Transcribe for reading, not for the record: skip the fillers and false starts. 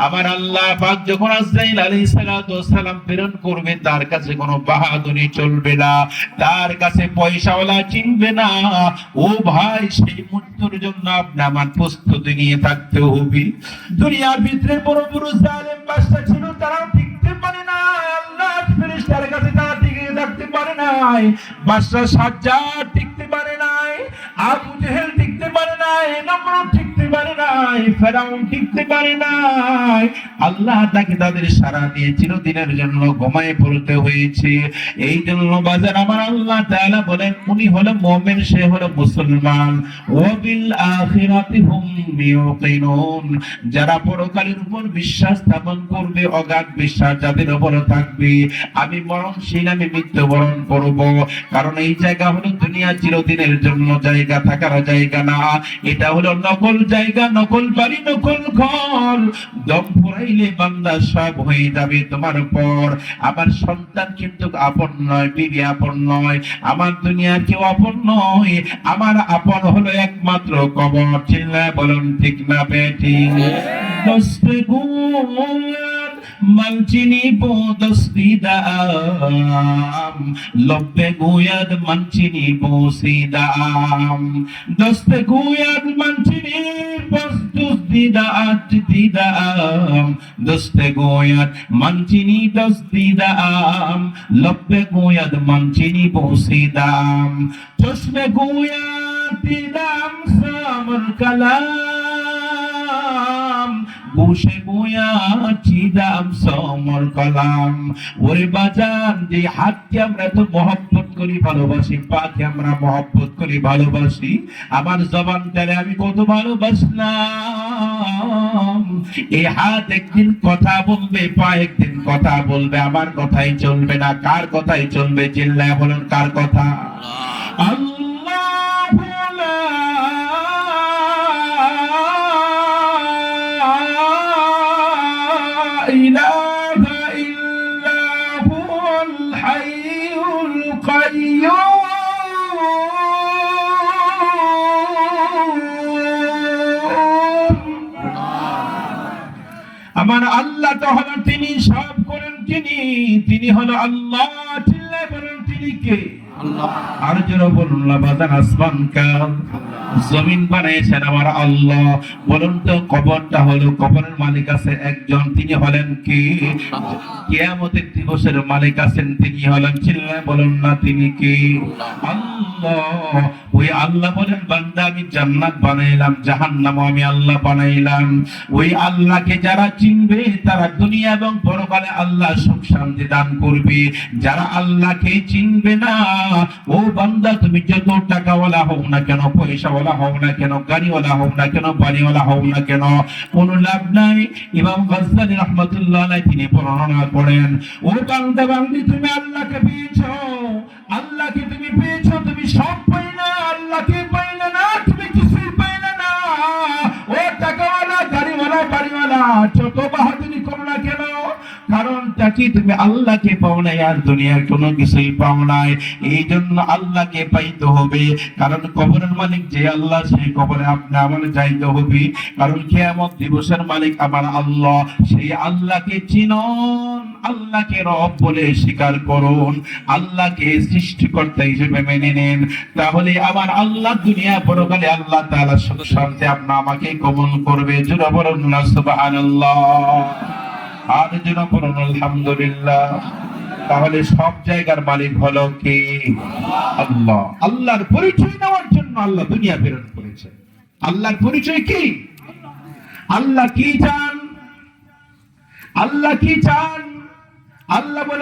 আমার আল্লাহ পাক যখন আজরাইল আলাইহিস সালাতু ওয়াস সালাম প্রেরণ করবে, তার কাছে কোনো বাহাদুরি চলবে না, তার কাছে পয়সাওয়ালা চিনবে না। ও ভাই, সেই মৃত্যুর জন্য আপনি আমার প্রস্তুতি নিয়ে থাকতে হবে। দুনিয়ার ভিতরে বড় বড় জালেম বাদশা ছিল, তারাও টিকতে পারে না। আল্লাহর ফেরেশতার কাছে তারা টিকে থাকতে পারে নাই। বাদশা সাজ্জাদ টিকতে পারে নাই, আবু জেহেল টিকতে পারে নাই, নমরুদ টিকতে পারে নাই, ফেরাউন টিকতে পারে নাই। আল্লাহ তাকে তাদের সারা দিয়ে চিরদিনের জন্য ঘুমায় পড়তে হয়েছে। এই জন্য বাজার আমার আল্লাহ তাআলা বলেন, উনি হলো মুমিন, সে হলো মুসলমান। ওয়া বিল আখিরাতি হুম ইউকিনুন, যারা পরকালের উপর বিশ্বাস স্থাপন করবে, অগাধ বিশ্বাস যাদের উপর থাকবে, আমি মরণশীল, আমি মৃত্যুবরণ করব। কারণ এই জায়গা হলো দুনিয়া চিরদিনের জন্য জায়গা, থাকার জায়গা না। এটা হলো নকল জায়গা, নকল বাড়ি, নকল ঘর। দম ফুরাইলে বান্দা সব হয়ে যাবে তোমার পর। আমার সন্তান কিন্তু আপন নয়, বিবি আপন নয়, আমার দুনিয়ার কেউ আপন নয়। আমার আপন হলো একমাত্র কবর। চিল্লায় বলুন ঠিক না বেঠিক? দস্তে গুয়াত মানচিনি পো দস্তি দাম, লব্বে গুয়াত মানচিনি পৌঁছি দাম। দস্তে গুয়াত মানচিনি দস্তি দাম, দস্তে গুয়াত মানচিনি দস্তি দাম, লব্বে গুয়াত মানচিনি পৌঁছি দাম। চশমে গুয়াত দিলাম সামর কালাম, বসে বয়া চিদাম সমর কলাম। ওরে বাজান, যে হাতকে আমরা তো মহব্বত করি, ভালোবাসি, পাকে আমরা মহব্বত করি, ভালোবাসি, আমার জবানটারে আমি কত ভালোবাসলাম। এই হাত একদিন কথা বলবে, পা একদিন কথা বলবে, আমার কথাই চলবে না। কার কথাই চলবে? চিল্লায় বলুন, কার কথা? আল্লাহ। ইলাহা ইল্লাহুল হাইয়ুল কাইয়্যুম। আমার আল্লাহ তো হলো তিনি, সব করেন তিনি, তিনি হলো আল্লাহ। চিল্লায় বলেন, তিনি কে? আল্লাহ। আর যারা বলুন না বাজান, আসমান কাল জমিন বানাইছেন আমার আল্লাহ। বলুন তো, কবরটা হলো, কবরের মালিক আছে একজন, তিনি হলেন কি? কিয়ামতের দিবসের মালিক আছেন, তিনি হলেন, চিল্লায় বলুন না তিনি কি? আল্লাহ। ওই আল্লাহ বলেন, বান্দা আমি জান্নাত বানাইলাম, জাহান্নাম আমি আল্লাহ বানাইলাম। ওই আল্লাহকে যারা চিনবে, তারা দুনিয়া এবং পরকালে আল্লাহ সুখ শান্তি দান করবে। যারা আল্লাহকে চিনবে না, ও বান্দা, তুমি যত টাকাওয়ালা হও না কেন, পয়সাওয়ালা হও না কেন, গাড়িওয়ালা হও না কেন, বাড়িওয়ালা হও না কেন, কোনো লাভ নাই। ইমাম গাজ্জালী রাহমাতুল্লাহ আলাইহি তিনি বর্ণনা করেন, ও বান্দা বান্দি, তুমি আল্লাহকে পেয়েছো, আল্লাহকে তুমি পেয়েছো, তুমি সব পাইলা, আল্লাহকে পাইলা না, তুমি কিছুই পাইলা না। ও টাকাওয়ালা, গাড়িওয়ালা, বাড়িওয়ালা, যত বাহাদুরি করো না কেন, কারণটা কি? তুমি আল্লাহকে পাও নাই, আর দুনিয়ার কোনো কিছুই পাও নাই। এই জন্য আল্লাহকে পাইতে হবে। কারণ কবরের মালিক যে আল্লাহ, সেই কবরে আপনি আমার যাইতে হবে। কারণ কিয়ামত দিবসের মালিক আমার আল্লাহ। সেই আল্লাহকে চিনুন, আল্লাহকে রব বলে স্বীকার করুন, আল্লাহকে সৃষ্টিকর্তা হিসেবে মেনে নেন। তাহলে আমার আল্লাহ দুনিয়া পরকালে আল্লাহ তাআলা সুখ শান্তি আপনা আমাকে কবুল করবে। জোরে বলুন না সুবহানাল্লাহ, আর জোরে বলুন আলহামদুলিল্লাহ। তাহলে সব জায়গার মালিক হলো কি? আল্লাহ। আল্লাহর পরিচয় নেওয়ার জন্য আল্লাহ দুনিয়া প্রেরণ করেছে। আল্লাহর পরিচয় কি? আল্লাহ কি চান? আল্লাহ কি চান? আল্লাহ বলে